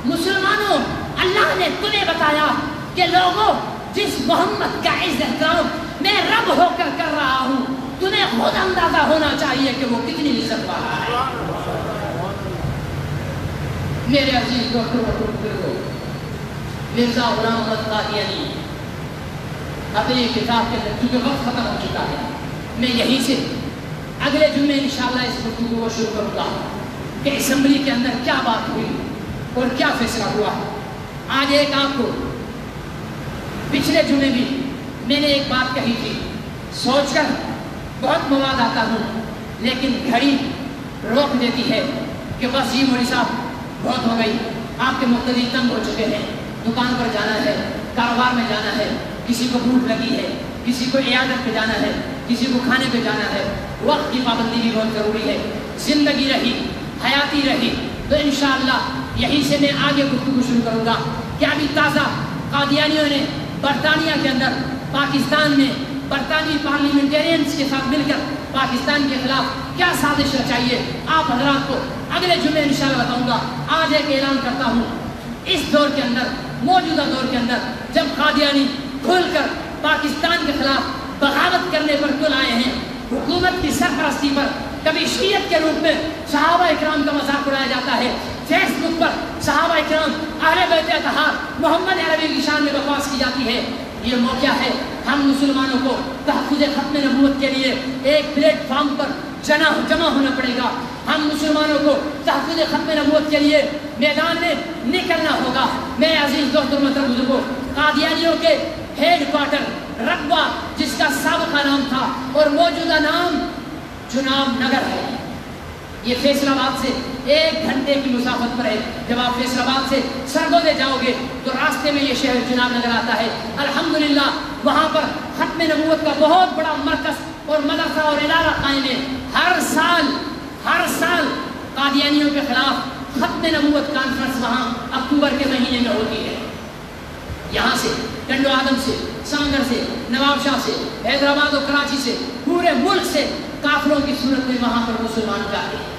مسلمانوں، اللہ نے تمہیں بتایا کہ لوگوں، جس محمد کا عزت احترام میں رب ہو کر کر رہا ہوں، تمہیں خود اندازہ ہونا چاہیے کہ وہ کتنی عزت والا ہے۔ میرے عزیز دوستوں اور بزرگوں، مرزا غلام احمد قادیانی اپنی کتاب کے اندر، کیونکہ وقت ختم ہو چکا ہے، میں یہیں سے اگلے جمعے انشاءاللہ اس گفتگو کو شروع کروں گا کہ اسمبلی کے اندر کیا بات ہوئی اور کیا فیصلہ ہوا۔ آج ایک آپ کو، پچھلے جمعے بھی میں نے ایک بات کہی تھی، سوچ کر بہت مواد آتا ہوں لیکن گھڑی روک دیتی ہے کہ بس جی مولوی صاحب بہت ہو گئی، آپ کے مقتدی تنگ ہو چکے ہیں، دکان پر جانا ہے، کاروبار میں جانا ہے، کسی کو بھوک لگی ہے، کسی کو عیادت پہ جانا ہے، کسی کو کھانے پہ جانا ہے، وقت کی پابندی بھی بہت ضروری ہے، زندگی رہی، حیاتی رہی، تو انشاءاللہ یہیں سے میں آگے گفتگو شروع کروں گا کہ ابھی تازہ قادیانیوں نے برطانیہ کے اندر، پاکستان میں برطانوی پارلیمنٹیرینز کے ساتھ مل کر پاکستان کے خلاف کیا سازش رچائی ہے، آپ حضرات کو اگلے جمعے انشاءاللہ بتاؤں گا۔ آج ایک اعلان کرتا ہوں، اس دور کے اندر، موجودہ دور کے اندر، جب قادیانی کھل کر پاکستان کے خلاف بغاوت کرنے پر تل آئے ہیں، حکومت کی سرپرستی پر کبھی شیعت کے روپ میں صحابہ اکرام کا مذاق اڑایا جاتا ہے، فیس بک پر صحابہ اکرام، اہل بیت اطہار، محمد عربی کی شان میں بکواس کی جاتی ہے۔ یہ موقع ہے ہم مسلمانوں کو تحفظ ختم نبوت کے لیے ایک پلیٹ فارم پر جمع ہونا پڑے گا۔ ہم مسلمانوں کو تحفظ ختم نبوت کے لیے میدان میں نکلنا ہوگا۔ میرے عزیز دوستوں محترم بزرگوں، قادیانیوں کے ہیڈ کوارٹر رقبہ، جس کا سابقہ نام تھا اور موجودہ نام جناب نگر ہے، یہ فیصل آباد سے 1 گھنٹے کی مسافت پر ہے۔ جب آپ فیصل آباد سے سرگودے جاؤ گے تو راستے میں یہ شہر جناب نگر آتا ہے۔ الحمدللہ وہاں پر ختم نبوت کا بہت بڑا مرکز اور مدرسہ اور ادارہ قائم ہے۔ ہر سال قادیانیوں کے خلاف ختم نبوت کانفرنس وہاں اکتوبر کے مہینے میں ہوتی ہے۔ یہاں سے، ٹنڈو آدم سے، سانگر سے، نواب شاہ سے، حیدرآباد اور کراچی سے، پورے ملک سے کافروں کی صورت میں وہاں پر مسلمان جاتے ہیں۔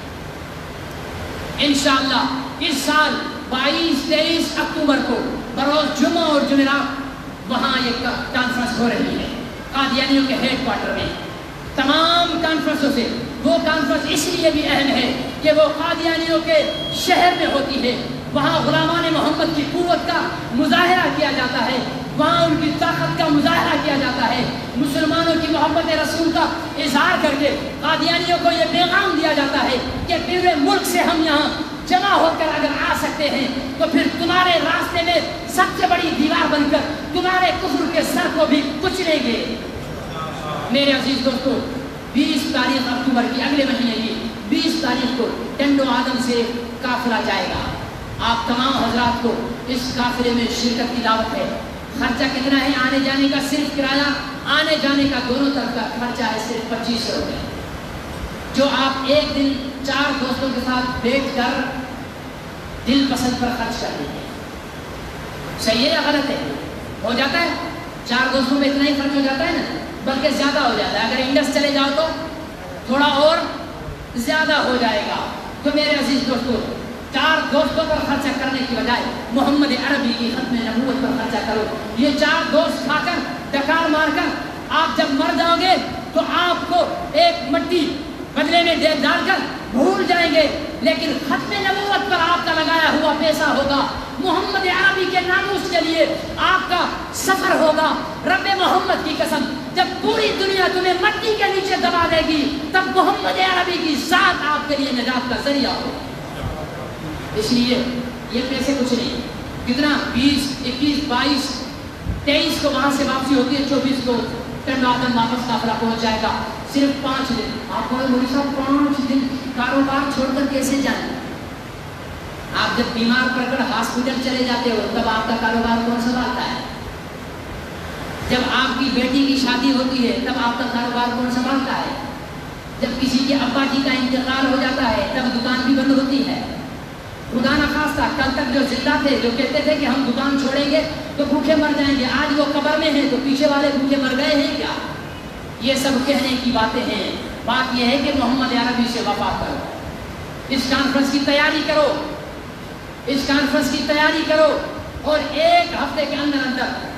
انشاءاللہ اس سال 22-23 اکتوبر کو بروز جمعہ اور جمعرات وہاں یہ کانفرنس ہو رہی ہے قادیانیوں کے ہیڈ کوارٹر میں۔ تمام کانفرنسوں سے وہ کانفرنس اس لیے بھی اہم ہے کہ وہ قادیانیوں کے شہر میں ہوتی ہے، وہاں غلامان محمد کی قوت کا مظاہرہ کیا جاتا ہے، وہاں ان کی طاقت کا مظاہرہ کیا جاتا ہے، مسلمانوں کی محبت رسول کا اظہار کر کے قادیانیوں کو یہ پیغام دیا جاتا ہے کہ پورے ملک سے ہم یہاں جمع ہو کر اگر آ سکتے ہیں تو پھر تمہارے راستے میں سب سے بڑی دیوار بن کر تمہارے کفر کے سر کو بھی کچلیں گے۔ میرے عزیز دوستو، 20 تاریخ اکتوبر کی، اگلے مہینے کی 20 تاریخ کو ٹنڈو آدم سے قافلہ جائے گا۔ آپ تمام حضرات کو اس قافلے میں شرکت کی دعوت ہے۔ خرچہ کتنا ہے آنے جانے کا؟ صرف کرایہ آنے جانے کا دونوں طرف کا خرچہ ہے صرف 2500 روپے، جو آپ ایک دن 4 دوستوں کے ساتھ بیٹھ کر دل پسند پر خرچ کر دیں گے۔ صحیح ہے یا غلط ہے؟ ہو جاتا ہے 4 دوستوں میں اتنا ہی خرچ ہو جاتا ہے نا، بلکہ زیادہ ہو جاتا ہے۔ اگر انڈس چلے جاؤ تو تھوڑا اور زیادہ ہو جائے گا۔ تو میرے عزیز دوستو، 4 دوستوں پر خرچہ کرنے کی بجائے محمد عربی کی ختم نبوت پر خرچہ کرو۔ یہ 4 دوست کھا کر، ڈکار مار کر آپ جب مر جاؤ گے تو آپ کو ایک مٹی بدلے میں ڈال کر بھول جائیں گے، لیکن ختم نبوت پر آپ کا لگایا ہوا پیسہ ہوگا، محمد عربی کے ناموس کے لیے آپ کا سفر ہوگا۔ رب محمد کی قسم، جب پوری دنیا تمہیں مٹی کے نیچے دبا دے گی تب محمد عربی کی ذات آپ کے لیے نجات کا ذریعہ ہو. اس لیے یہ پیسے کچھ نہیں. کتنا 20 21 22 23 کو وہاں سے واپسی ہوتی ہے, 24 کو ٹنڈ آدم واپس قافلہ پہنچ جائے گا. صرف 5 دن. آپ کو مولوی صاحب 5 دن کاروبار چھوڑ کر کیسے جائیں؟ آپ جب بیمار پڑ کر ہاسپٹل چلے جاتے ہو تب آپ کا کاروبار کون سنبھالتا ہے؟ جب آپ کی بیٹی کی شادی ہوتی ہے تب آپ کا کاروبار کون سنبھالتا ہے؟ جب کسی کے ابا جی کا انتقال ہو جاتا ہے تب دکان بھی بند ہوتی ہے. خدا نخواستہ کل تک جو زندہ تھے, جو کہتے تھے کہ ہم دکان چھوڑیں گے تو بھوکے مر جائیں گے, آج وہ قبر میں ہیں تو پیچھے والے بھوکے مر گئے ہیں کیا؟ یہ سب کہنے کی باتیں ہیں. بات یہ ہے کہ محمد عربی سے وفا کرو, اس کانفرنس کی تیاری کرو, اس کانفرنس کی تیاری کرو, اور 1 ہفتے کے اندر اندر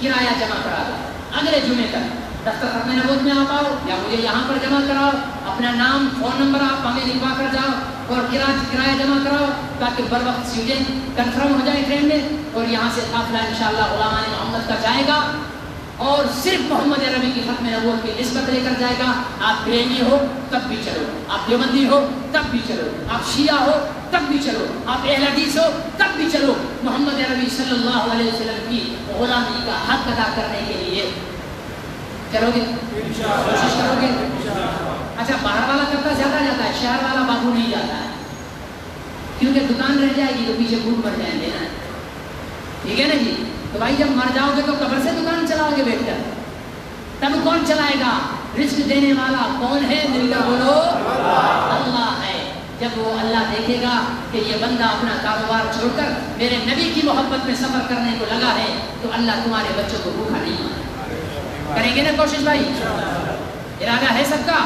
کرایہ جمع کرا دو. اگلے جمعے تک دفتر ختم نبوت میں آپ آؤ یا مجھے یہاں پر جمع کراؤ, اپنا نام فون نمبر آپ ہمیں لکھوا کر جاؤ اور کرایہ جمع کراؤ تاکہ بر وقت سیٹیں کنفرم ہو جائے ٹرین میں, اور یہاں سے قافلہ انشاءاللہ غلامان محمد کا جائے گا اور صرف محمد عربی کی ختم نبوت کی نسبت لے کر جائے گا. آپ پریمی ہو تب بھی چلو, آپ دیوبندی ہو تب بھی چلو, آپ شیعہ ہو تب بھی چلو, آپ اہل حدیث ہو تب بھی چلو. محمد عربی صلی اللہ علیہ وسلم کی غلامی کا حق ادا کرنے کے لیے چلو گے, کوشش کرو گے. اچھا, باہر والا کرتا زیادہ جاتا ہے, شہر والا بابو نہیں جاتا ہے, کیونکہ دکان رہ جائے گی تو پیچھے بھوک مر جائیں گے نا. ٹھیک ہے نا جی؟ تو بھائی جب مر جاؤ گے تو قبر سے دکان چلاؤ گے بیٹھ کر, تب کون چلائے گا؟ رزق دینے والا کون ہے؟ مل کر بولو اللہ ہے. جب وہ اللہ دیکھے گا کہ یہ بندہ اپنا کاروبار چھوڑ کر میرے نبی کی محبت میں سفر کرنے کو لگا ہے تو اللہ تمہارے بچوں کو بھوکا نہیں مارے. کریں گے نا کوشش بھائی؟ ارادہ ہے سب کا؟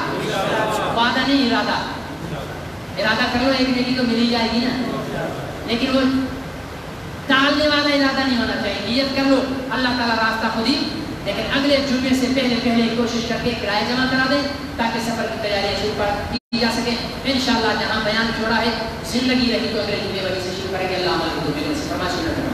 وعدہ نہیں, ارادہ. ارادہ کر لو, ایک نیکی تو مل ہی جائے گی نا, لیکن وہ ٹالنے والا ارادہ نہیں ہونا چاہیے. نیت کر لو, اللہ تعالیٰ راستہ خود ہی, لیکن اگلے جمعے سے پہلے کوشش کر کے کرایہ جمع کرا دیں تاکہ سفر کی تیاریاں شروع کی جا سکیں. انشاءاللہ جہاں بیان چھوڑا ہے زندگی رہی تو اگلے جمعے وہی سے شروع کریں گے. اللہ علیہ وسلم سے فرمائش کریں.